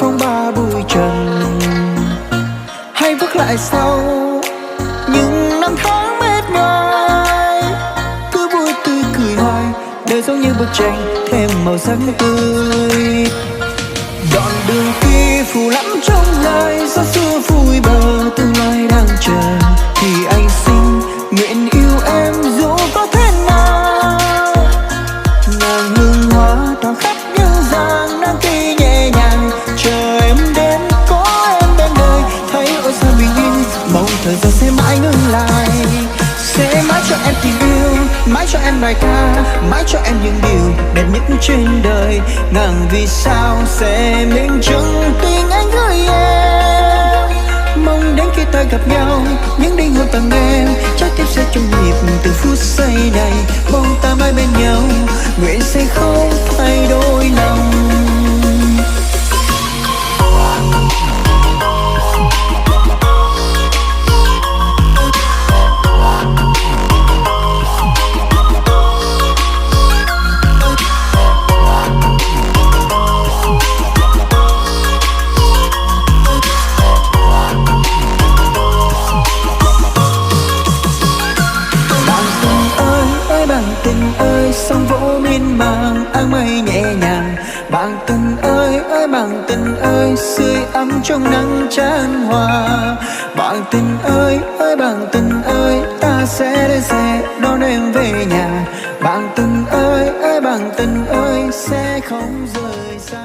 phong ba bụi trần, hay vứt lại sau những năm tháng mệt nhoài. Cứ vui tươi cười hoài, đời giống như bức tranh thêm màu sắc tươi. Đoạn đường kia phù lắm trong gai, gió xưa vui bờ tương lai đang chờ. Thì anh xin nguyện yêu em dù có thế nào. Ngàn hương hoa tỏa khắp những giang nắng kia nhẹ nhàng, chờ em đến có em bên đời. Thấy ôi sao bình yên, mong thời gian sẽ mãi ngừng lại. Sẽ mãi cho em tình yêu, mãi cho em bài ca, mãi cho em những điều đẹp nhất trên đời. Ngàn vì sao sẽ minh chứng tình anh gửi em. Mong đến khi ta gặp nhau, những đinh hôn tặng em trái tim sẽ chung nhịp từ phút giây này. Mong ta mãi bên nhau, nguyện sẽ không thay đổi lòng. Tình ơi, sóng vỗ miên man áng mây nhẹ nhàng. Bạn tình ơi, bạn tình ơi, sưởi ấm trong nắng chan hòa. Bạn tình ơi, bạn tình ơi, ta sẽ đến xe đón em về nhà. Bạn tình ơi, bạn tình ơi, sẽ không rời xa.